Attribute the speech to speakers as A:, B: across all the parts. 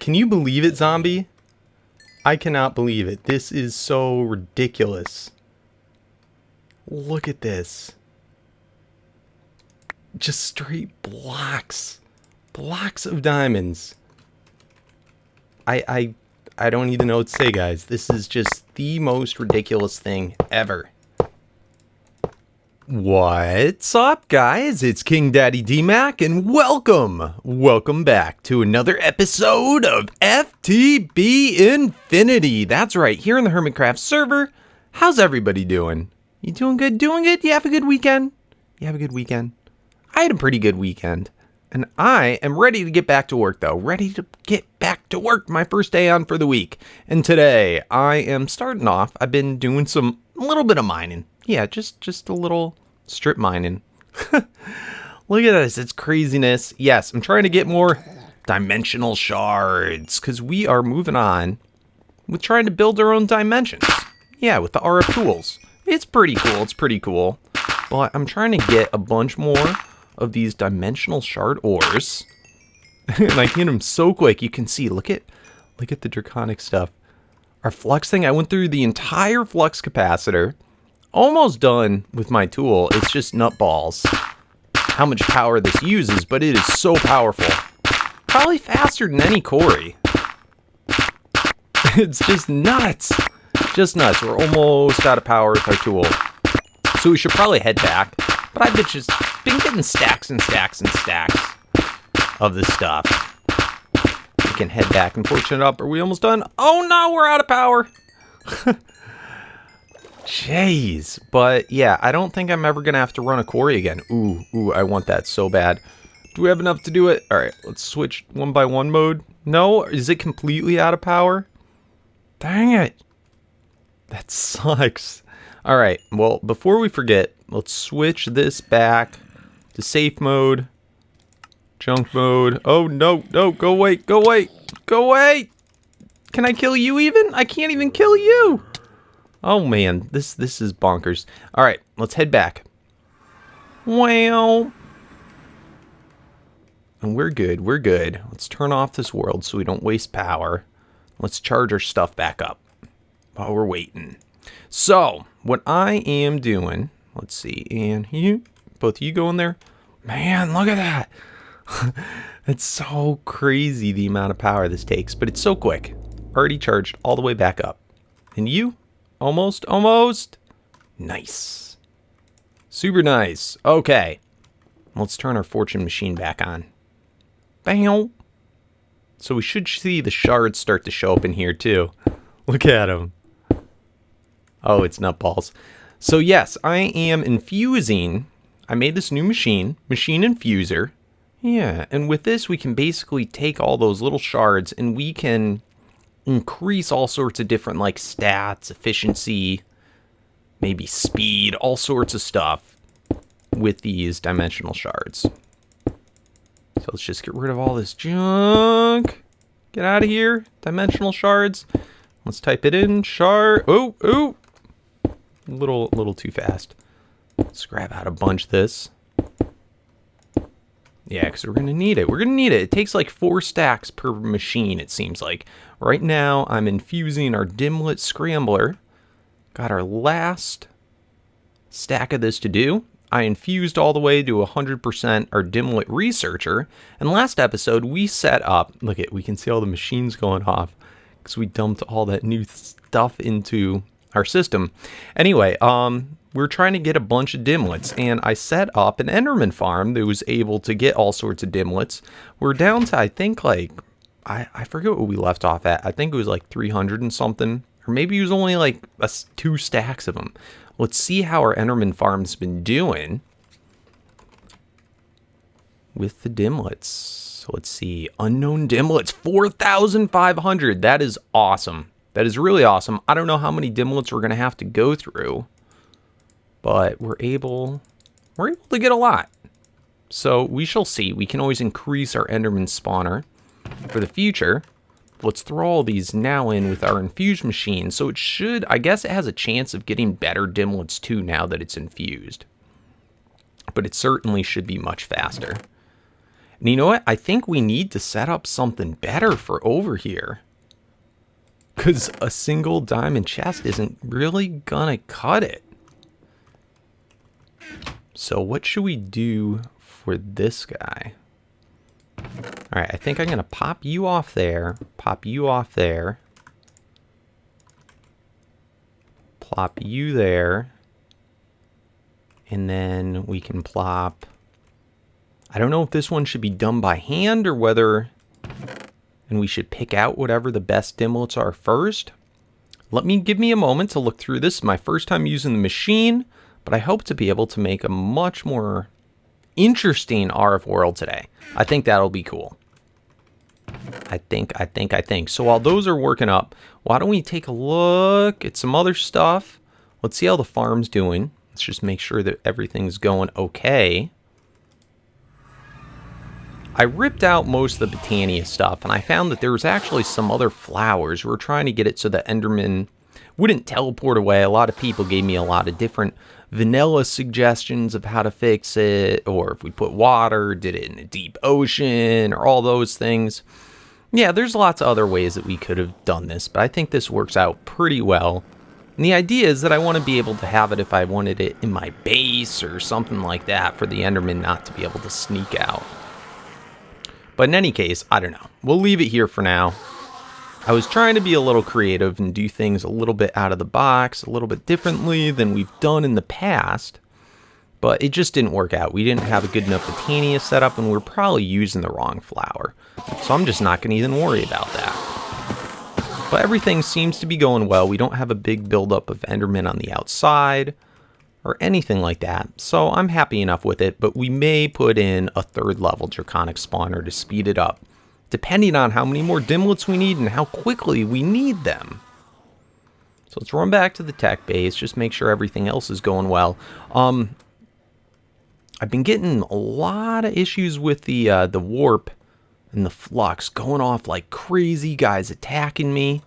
A: Can you believe it, zombie? I cannot believe it. This is so ridiculous. Look at this. Just straight blocks. Blocks of diamonds. I don't even know what to say, guys. This is just the most ridiculous thing ever. What's up, guys? It's KingDaddyDMAC, and welcome back to another episode of FTB Infinity. That's right, here in the HermitCraft server. How's everybody doing? You doing good? Doing good? You have a good weekend? You have a good weekend? I had a pretty good weekend. And I am ready to get back to work, though. Ready to get back to work, my first day on for the week. And today, I am starting off. I've been doing a little bit of mining. Yeah, just a little strip mining. Look at this, it's craziness. Yes, I'm trying to get more dimensional shards, because we are moving on with trying to build our own dimensions. Yeah, with the RF tools. It's pretty cool, But I'm trying to get a bunch more of these dimensional shard ores. And I get them so quick. You can see, look at the draconic stuff. Our flux thing, I went through the entire flux capacitor. Almost done with my tool. It's just nutballs how much power this uses, but it is so powerful. Probably faster than any quarry. It's just nuts. Just nuts. We're almost out of power with our tool. So we should probably head back. But I've just been getting stacks and stacks and stacks of this stuff. We can head back and fortune it up. Are we almost done? Oh no, we're out of power. Jeez. But yeah, I don't think I'm ever going to have to run a quarry again. Ooh, I want that so bad. Do we have enough to do it? All right, let's switch 1x1 mode. No, is it completely out of power? Dang it. That sucks. All right, well, before we forget, let's switch this back to safe mode, junk mode. Oh, no, go away. Can I kill you even? I can't even kill you. Oh, man, this is bonkers. All right, let's head back. Well, and we're good. Let's turn off this world so we don't waste power. Let's charge our stuff back up while we're waiting. So, what I am doing, let's see, and both of you go in there. Man, look at that. It's so crazy the amount of power this takes, but it's so quick. Already charged all the way back up. And you? Almost. Nice. Super nice. Okay. Let's turn our fortune machine back on. Bam. So we should see the shards start to show up in here too. Look at them. Oh, it's nutballs. So yes, I am infusing. I made this new machine infuser. Yeah, and with this we can basically take all those little shards and we can increase all sorts of different like stats, efficiency, maybe speed, all sorts of stuff with these dimensional shards. So let's just get rid of all this junk. Get out of here, dimensional shards. Let's type it in, shard. Oh. A little too fast. Let's grab out a bunch of this. Yeah, because we're going to need it. It takes like 4 stacks per machine, it seems like. Right now, I'm infusing our dimlet scrambler. Got our last stack of this to do. I infused all the way to 100% our dimlet researcher. And last episode, we set up... Look at, we can see all the machines going off. Because we dumped all that new stuff into our system. Anyway, we're trying to get a bunch of dimlets, and I set up an Enderman farm that was able to get all sorts of dimlets. We're down to, I think, like, I forget what we left off at. I think it was like 300 and something, or maybe it was only like 2 stacks of them. Let's see how our Enderman farm's been doing with the dimlets. So let's see, unknown dimlets, 4,500. That is awesome. That is really awesome. I don't know how many dimlets we're going to have to go through, but we're able to get a lot. So we shall see. We can always increase our Enderman spawner for the future. Let's throw all these now in with our infused machine. So it should, I guess it has a chance of getting better dimlets too now that it's infused. But it certainly should be much faster. And you know what? I think we need to set up something better for over here. Because a single diamond chest isn't really gonna cut it. So what should we do for this guy? Alright, I think I'm gonna pop you off there. Pop you off there. Plop you there. And then we can plop... I don't know if this one should be done by hand or whether... And we should pick out whatever the best dimlets are first. Give me a moment to look through this. My first time using the machine, but I hope to be able to make a much more interesting RF world today. I think that'll be cool. I think. So while those are working up, why don't we take a look at some other stuff? Let's see how the farm's doing. Let's just make sure that everything's going okay. I ripped out most of the Botania stuff, and I found that there was actually some other flowers. We were trying to get it so that Enderman wouldn't teleport away. A lot of people gave me a lot of different vanilla suggestions of how to fix it, or if we put water, did it in a deep ocean, or all those things. Yeah, there's lots of other ways that we could have done this, but I think this works out pretty well. And the idea is that I want to be able to have it if I wanted it in my base or something like that for the Enderman not to be able to sneak out. But in any case, I don't know. We'll leave it here for now. I was trying to be a little creative and do things a little bit out of the box, a little bit differently than we've done in the past. But it just didn't work out. We didn't have a good enough Botania set up, and we're probably using the wrong flower. So I'm just not going to even worry about that. But everything seems to be going well. We don't have a big buildup of Endermen on the outside or anything like that, so I'm happy enough with it, but we may put in a 3rd level Draconic spawner to speed it up, depending on how many more dimlets we need and how quickly we need them. So let's run back to the tech base, just make sure everything else is going well. I've been getting a lot of issues with the warp and the flux going off like crazy, guys attacking me,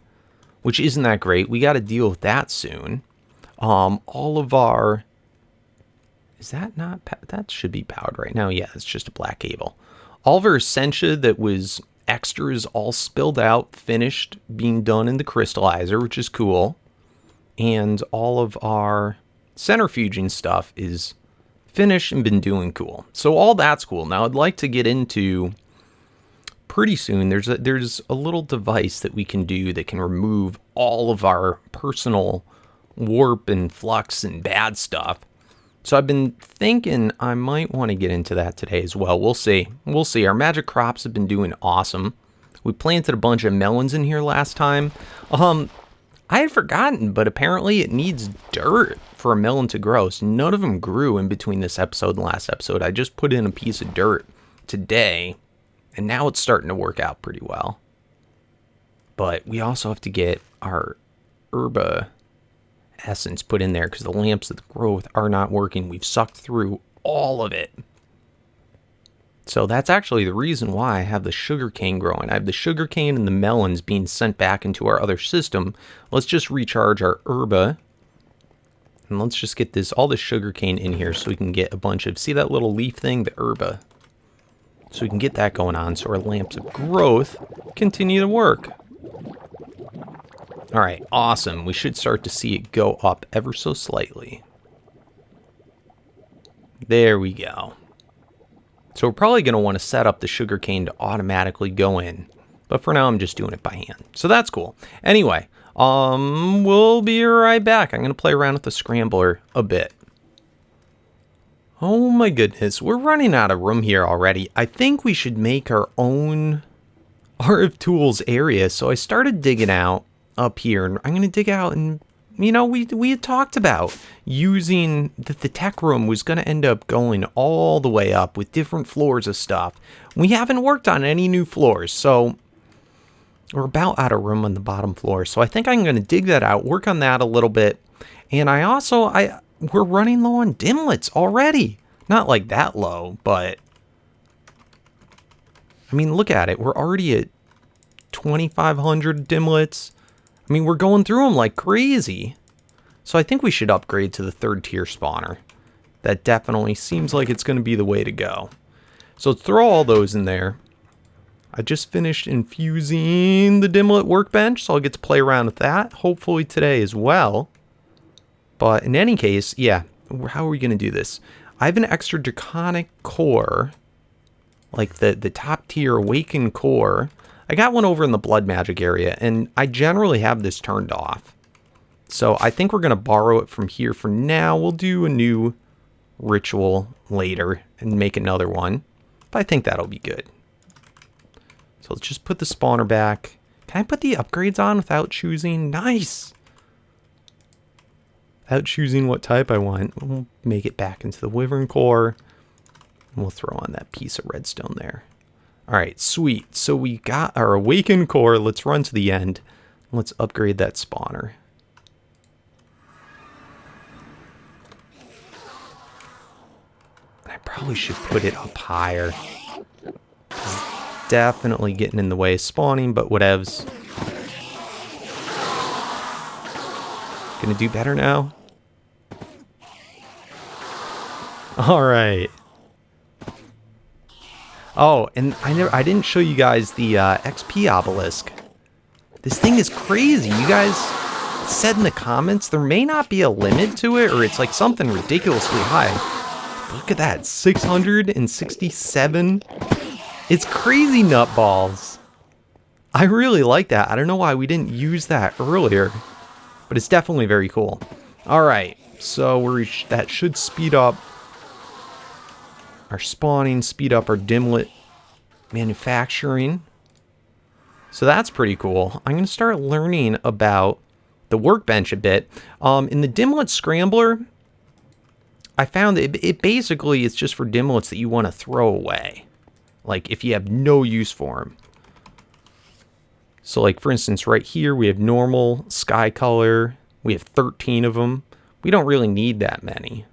A: which isn't that great. We got to deal with that soon. All of our... Is that not... That should be powered right now. Yeah, it's just a black cable. All of our Essentia that was extras all spilled out, finished being done in the crystallizer, which is cool. And all of our centrifuging stuff is finished and been doing cool. So all that's cool. Now I'd like to get into... Pretty soon, there's a little device that we can do that can remove all of our personal... warp and flux and bad stuff. So I've been thinking I might want to get into that today as well. We'll see. We'll see. Our magic crops have been doing awesome. We planted a bunch of melons in here last time. I had forgotten, but apparently it needs dirt for a melon to grow. So none of them grew in between this episode and last episode. I just put in a piece of dirt today, and now it's starting to work out pretty well. But we also have to get our herba essence put in there because the lamps of the growth are not working. We've sucked through all of it. So that's actually the reason why I have the sugarcane growing. I have the sugarcane and the melons being sent back into our other system. Let's just recharge our herba. And let's just get all this sugarcane in here so we can get a bunch of... See that little leaf thing? The herba. So we can get that going on so our lamps of growth continue to work. Alright, awesome. We should start to see it go up ever so slightly. There we go. So we're probably going to want to set up the sugarcane to automatically go in. But for now, I'm just doing it by hand. So that's cool. Anyway, we'll be right back. I'm going to play around with the scrambler a bit. Oh my goodness, we're running out of room here already. I think we should make our own RFTools area. So I started digging out up here, and I'm going to dig out, and you know, we had talked about using the tech room was going to end up going all the way up with different floors of stuff. We haven't worked on any new floors, so we're about out of room on the bottom floor. So I think I'm going to dig that out, work on that a little bit, and we're running low on dimlets already. Not like that low, but I mean, look at it. We're already at 2,500 dimlets. I mean, we're going through them like crazy. So I think we should upgrade to the 3rd tier spawner. That definitely seems like it's going to be the way to go. So let's throw all those in there. I just finished infusing the dimlet workbench, so I'll get to play around with that, hopefully today as well. But in any case, yeah, how are we going to do this? I have an extra draconic core, like the top tier awakened core. I got one over in the blood magic area, and I generally have this turned off. So I think we're going to borrow it from here for now. We'll do a new ritual later and make another one. But I think that'll be good. So let's just put the spawner back. Can I put the upgrades on without choosing? Nice! Without choosing what type I want. We'll make it back into the wyvern core. And we'll throw on that piece of redstone there. Alright, sweet. So we got our awakened core. Let's run to the end. Let's upgrade that spawner. I probably should put it up higher. Definitely getting in the way of spawning, but whatevs. Gonna do better now. Alright. Oh, and I didn't show you guys the XP obelisk. This thing is crazy. You guys said in the comments there may not be a limit to it, or it's like something ridiculously high. Look at that, 667. It's crazy nutballs. I really like that. I don't know why we didn't use that earlier, but it's definitely very cool. All right, so that should speed up our spawning, speed up our dimlet manufacturing. So that's pretty cool. I'm going to start learning about the workbench a bit. In the dimlet scrambler, I found it basically it's just for dimlets that you want to throw away. Like if you have no use for them. So like for instance right here we have normal, sky color. We have 13 of them. We don't really need that many.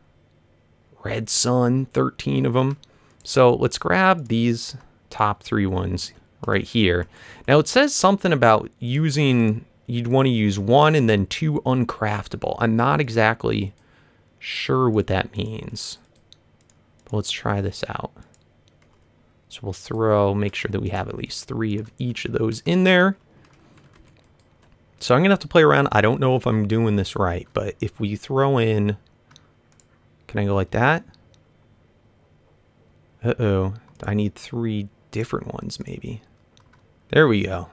A: Red sun, 13 of them. So let's grab these top 3 ones right here. Now it says something about using, you'd want to use 1 and then 2 uncraftable. I'm not exactly sure what that means. But let's try this out. So we'll make sure that we have at least 3 of each of those in there. So I'm going to have to play around. I don't know if I'm doing this right, but if we throw in, can I go like that? Uh-oh, I need 3 different ones maybe. There we go.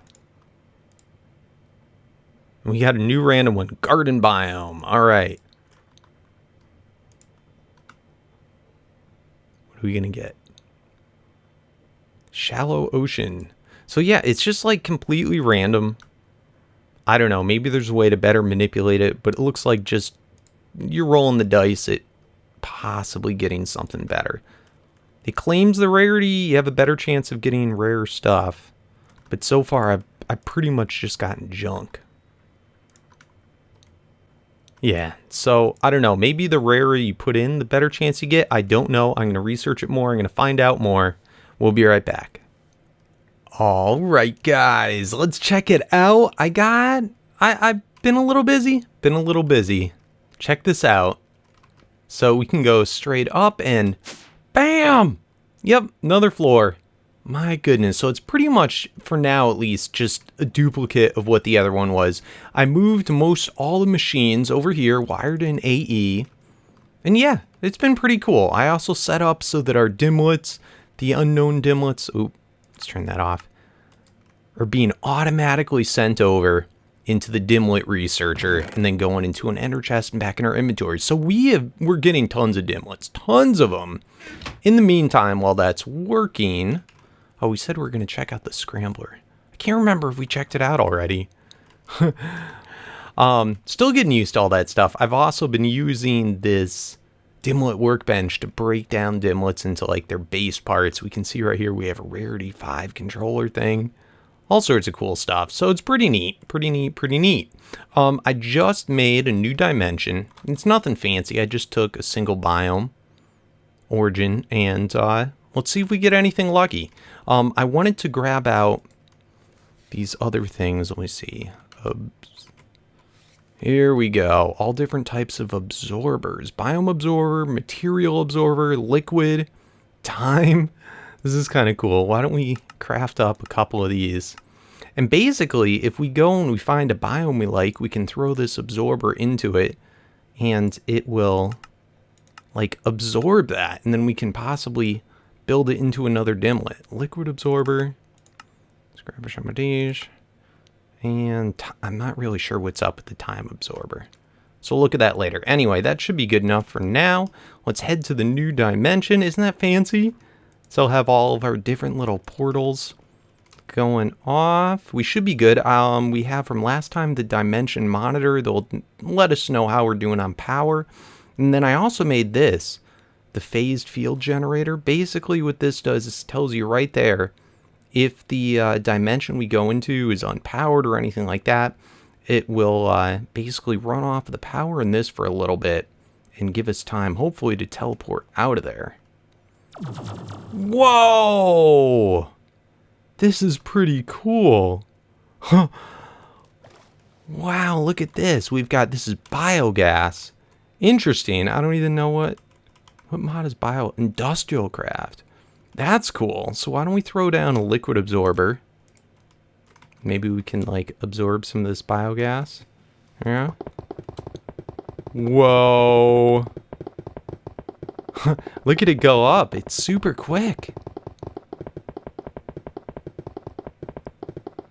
A: We got a new random one, garden biome. All right. What are we going to get? Shallow ocean. So yeah, it's just like completely random. I don't know, maybe there's a way to better manipulate it, but it looks like just you're rolling the dice at possibly getting something better. It claims the rarity, you have a better chance of getting rare stuff. But so far I've pretty much just gotten junk. Yeah, so I don't know, maybe the rarer you put in, the better chance you get. I don't know. I'm going to research it more. I'm going to find out more. We'll be right back. All right, guys, let's check it out. I've been a little busy. Check this out. So we can go straight up and bam! Yep, another floor. My goodness. So it's pretty much, for now at least, just a duplicate of what the other one was. I moved all the machines over here, wired in AE. And yeah, it's been pretty cool. I also set up so that our dimlets, the unknown dimlets, oops, let's turn that off, are being automatically sent over into the dimlet researcher and then going into an ender chest and back in our inventory. So we're getting tons of dimlets, tons of them. In the meantime, while that's working, oh, we said we were going to check out the scrambler. I can't remember if we checked it out already. Still getting used to all that stuff. I've also been using this dimlet workbench to break down dimlets into like their base parts. We can see right here we have a rarity 5 controller thing. All sorts of cool stuff. So it's pretty neat. I just made a new dimension. It's nothing fancy. I just took a single biome origin and let's see if we get anything lucky. I wanted to grab out these other things. Let me see. Here we go. All different types of absorbers. Biome absorber, material absorber, liquid, time. This is kind of cool. Why don't we craft up a couple of these? And basically, if we go and we find a biome we like, we can throw this absorber into it, and it will, like, absorb that. And then we can possibly build it into another dimlet. Liquid absorber. Let's grab some of these. And I'm not really sure what's up with the time absorber. So we'll look at that later. Anyway, that should be good enough for now. Let's head to the new dimension. Isn't that fancy? So we'll have all of our different little portals going off. We should be good. We have from last time the dimension monitor. They'll let us know how we're doing on power. And then I also made this, the phased field generator. Basically what this does is tells you right there if the dimension we go into is unpowered or anything like that. It will basically run off of the power in this for a little bit and give us time, hopefully, to teleport out of there. Whoa! This is pretty cool. Huh. Wow, look at this. We've got, this is biogas. Interesting. I don't even know what mod is bio? Industrial craft. That's cool. So why don't we throw down a liquid absorber? Maybe we can, like, absorb some of this biogas. Yeah. Whoa. Look at it go up. It's super quick.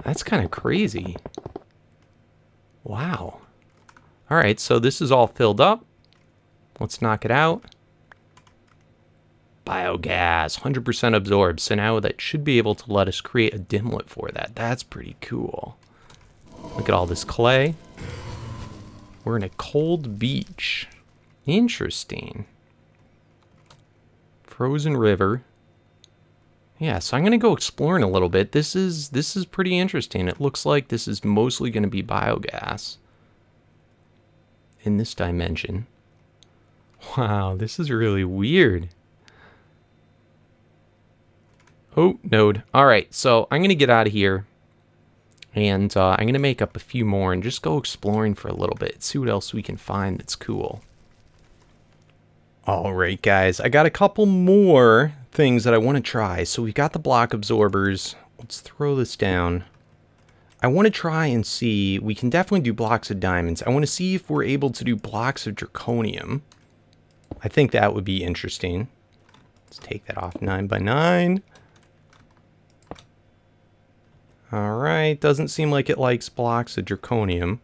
A: That's kind of crazy. Wow. All right, so this is all filled up. Let's knock it out. Biogas, 100% absorbed. So now that should be able to let us create a dimlet for that. That's pretty cool. Look at all this clay. We're in a cold beach. Interesting. Frozen river. Yeah, so I'm going to go exploring a little bit. This is pretty interesting. It looks like this is mostly going to be biogas in this dimension. Wow, this is really weird. Oh, node. All right, so I'm going to get out of here. And I'm going to make up a few more and just go exploring for a little bit. See what else we can find that's cool. All right, guys. I got a couple more things that I want to try. So we got the block absorbers. Let's throw this down. I want to try and see. We can definitely do blocks of diamonds. I want to see if we're able to do blocks of draconium. I think that would be interesting. Let's take that off 9 by 9. All right, doesn't seem like it likes blocks of draconium.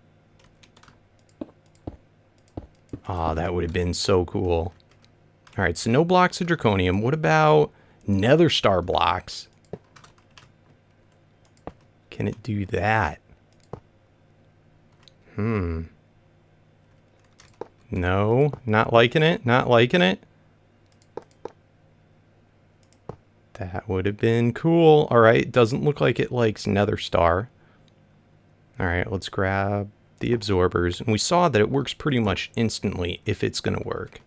A: Oh, that would have been so cool. All right, so no blocks of draconium. What about nether star blocks? Can it do that? No, not liking it, not liking it. That would have been cool. All right, doesn't look like it likes nether star. All right, let's grab the absorbers. And we saw that it works pretty much instantly if it's going to work.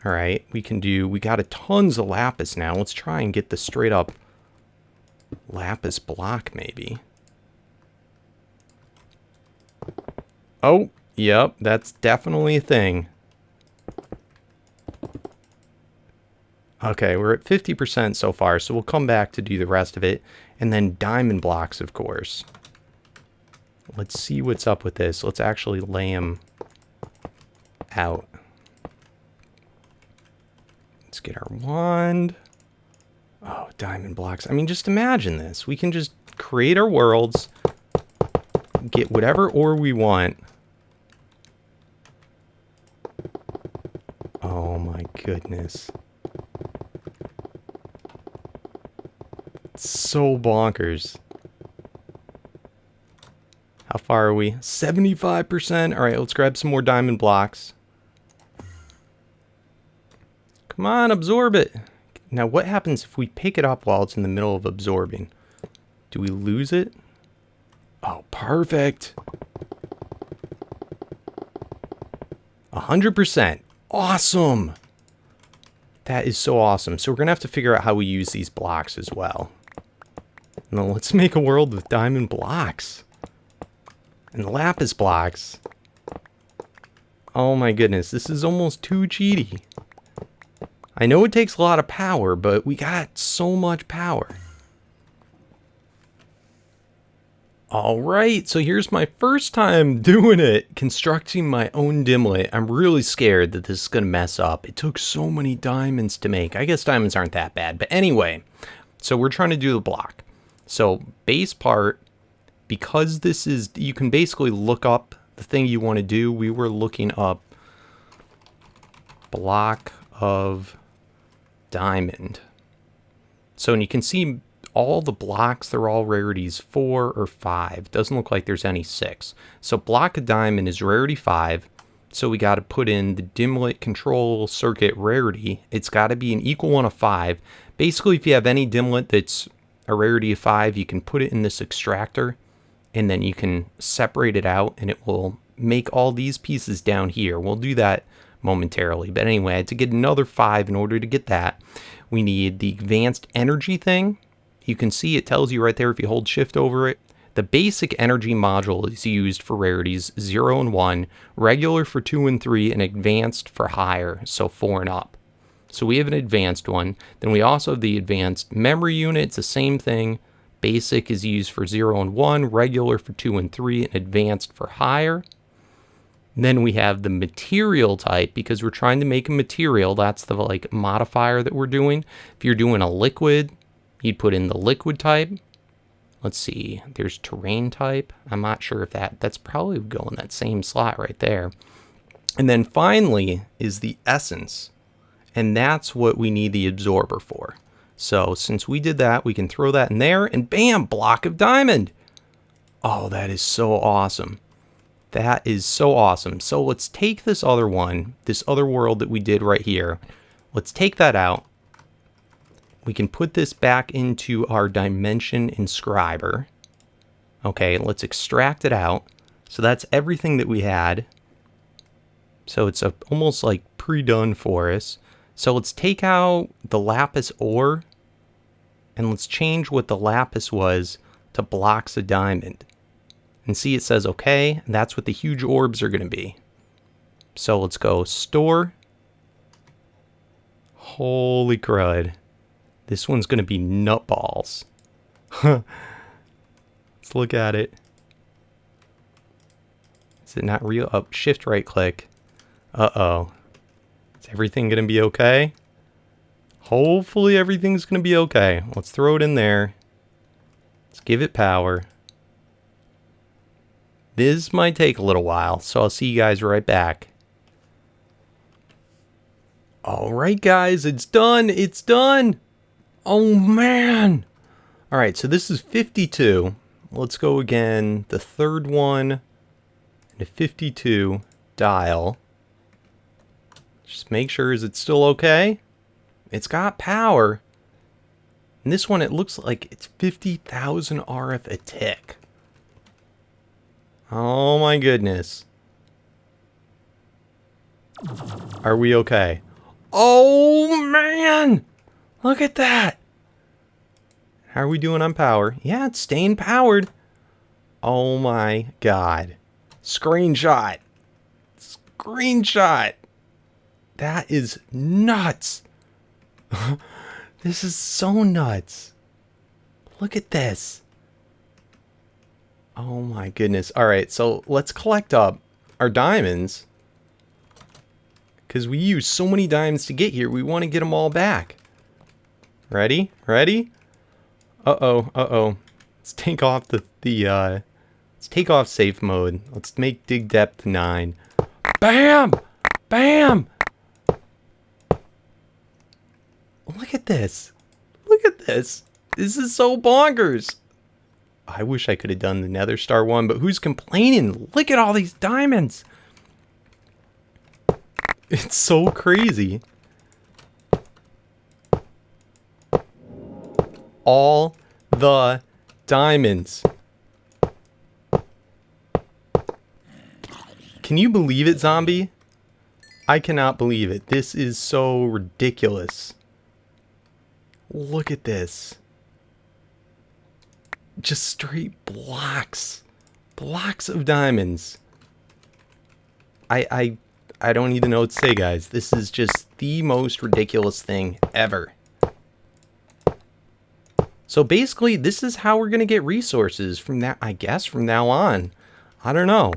A: All right, we got a tons of lapis now. Let's try and get the straight up lapis block maybe. Oh, yep, that's definitely a thing. Okay, we're at 50% so far, so we'll come back to do the rest of it. And then diamond blocks, of course. Let's see what's up with this. Let's actually lay them out. Let's get our wand. Oh, diamond blocks. I mean, just imagine this. We can just create our worlds, get whatever ore we want. Oh my goodness. It's so bonkers. How far are we? 75%. All right, let's grab some more diamond blocks. Come on, absorb it. Now, what happens if we pick it up while it's in the middle of absorbing? Do we lose it? Oh, perfect. 100%. Awesome. That is so awesome. So we're going to have to figure out how we use these blocks as well. Now let's make a world with diamond blocks. And lapis blocks. Oh my goodness, this is almost too cheaty. I know it takes a lot of power, but we got so much power. Alright, so here's my first time doing it, constructing my own dimlet. I'm really scared that this is going to mess up. It took so many diamonds to make. I guess diamonds aren't that bad, but anyway. So we're trying to do the block. So base part, because this is, you can basically look up the thing you want to do. We were looking up block of diamond. So, and you can see all the blocks, they're all rarities 4 or 5. Doesn't look like there's any 6. So block of diamond is rarity 5. So we got to put in the dimlet control circuit rarity. It's got to be an equal one of 5. Basically, if you have any dimlet that's a rarity of 5, you can put it in this extractor, and then you can separate it out, and it will make all these pieces down here. We'll do that momentarily. But anyway, I had to get another 5 in order to get that. We need the advanced energy thing. You can see it tells you right there if you hold shift over it. The basic energy module is used for rarities 0 and 1, regular for 2 and 3, and advanced for higher, so 4 and up. So we have an advanced one. Then we also have the advanced memory unit. It's the same thing. Basic is used for 0 and 1, regular for 2 and 3, and advanced for higher. Then we have the material type, because we're trying to make a material. That's the like modifier that we're doing. If you're doing a liquid, you'd put in the liquid type. Let's see, there's terrain type. I'm not sure if that's probably go in that same slot right there. And then finally is the essence. And that's what we need the absorber for. So since we did that, we can throw that in there and bam, block of diamond. Oh, that is so awesome. That is so awesome. So let's take this other one, this other world that we did right here. Let's take that out. We can put this back into our dimension inscriber. Okay, let's extract it out. So that's everything that we had. So it's almost like pre-done for us. So let's take out the lapis ore, and let's change what the lapis was to blocks of diamond. And see, it says okay, and that's what the huge orbs are going to be. So let's go store. Holy crud. This one's going to be nutballs. Let's look at it. Is it not real? Oh, shift right click. Uh-oh. Is everything going to be okay? Hopefully everything's going to be okay. Let's throw it in there. Let's give it power. This might take a little while, so I'll see you guys right back. Alright guys, it's done! It's done! Oh man! Alright, so this is 52. Let's go again. The third one. And a 52 dial. Just make sure, is it still okay? It's got power. And this one, it looks like it's 50,000 RF a tick. Oh my goodness. Are we okay? Oh man! Look at that! How are we doing on power? Yeah, it's staying powered. Oh my god. Screenshot. Screenshot. That is nuts. This is so nuts. Look at this. Oh my goodness. Alright, so let's collect up our diamonds. Because we used so many diamonds to get here, we want to get them all back. Ready? Ready? Uh-oh, uh-oh. Let's take off let's take off safe mode. Let's make dig depth 9. Bam! Bam! Look at this. Look at this. This is so bonkers. I wish I could have done the Nether Star one, but who's complaining? Look at all these diamonds. It's so crazy. All the diamonds. Can you believe it, zombie? I cannot believe it. This is so ridiculous. Look at this. Just straight blocks. Blocks of diamonds. I I don't even know what to say, guys. This is just the most ridiculous thing ever. So basically, this is how we're going to get resources from that, I guess, from now on. I don't know.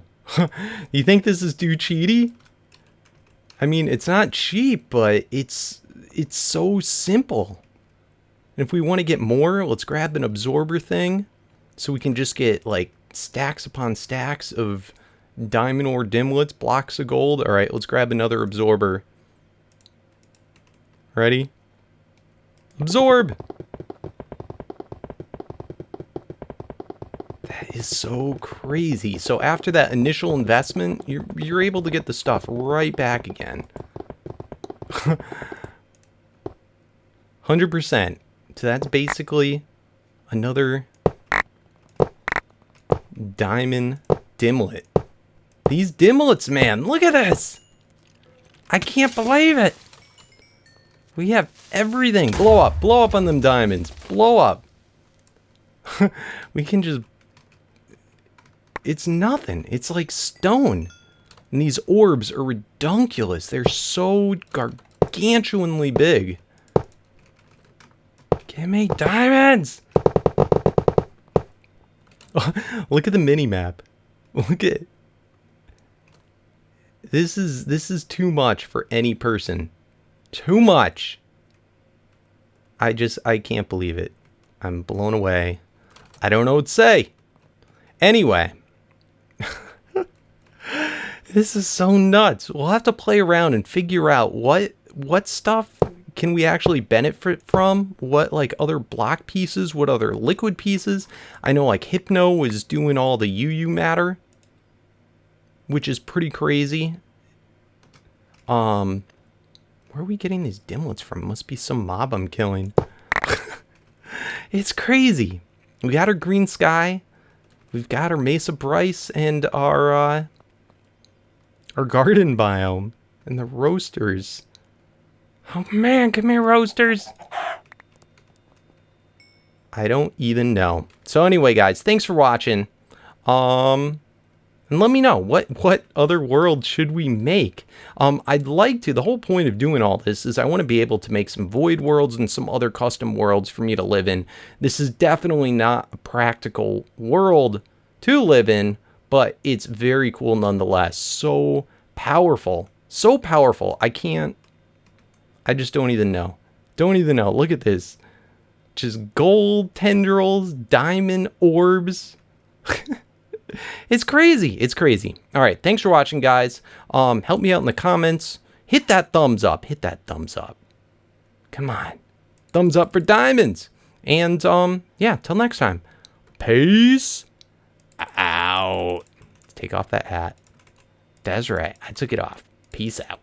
A: You think this is too cheaty? I mean, it's not cheap, but it's so simple. And if we want to get more, let's grab an absorber thing so we can just get like stacks upon stacks of diamond ore dimlets, blocks of gold. All right, let's grab another absorber. Ready? Absorb! That is so crazy. So after that initial investment, you're able to get the stuff right back again. 100%. So that's basically another diamond dimlet. These dimlets, man, look at this. I can't believe it. We have everything. Blow up on them diamonds. Blow up. We can just, it's nothing. It's like stone. And these orbs are redunculous. They're so gargantuanly big. Give me diamonds! Look at the mini map. Look at, this is too much for any person. Too much. I can't believe it. I'm blown away. I don't know what to say. Anyway. This is so nuts. We'll have to play around and figure out what stuff can we actually benefit from? What like other block pieces? What other liquid pieces? I know like Hypno is doing all the UU matter, which is pretty crazy. Where are we getting these dimlets from? Must be some mob I'm killing. It's crazy. We got our green sky. We've got our Mesa Bryce and our garden biome and the roasters. Oh man, come here, roasters. I don't even know. So anyway, guys, thanks for watching. And let me know what other world should we make. I'd like to. The whole point of doing all this is I want to be able to make some void worlds and some other custom worlds for me to live in. This is definitely not a practical world to live in, but it's very cool nonetheless. So powerful. So powerful. I just don't even know. Don't even know. Look at this. Just gold tendrils, diamond orbs. It's crazy. It's crazy. All right. Thanks for watching, guys. Help me out in the comments. Hit that thumbs up. Hit that thumbs up. Come on. Thumbs up for diamonds. And, yeah, till next time. Peace out. Take off that hat. That's right. I took it off. Peace out.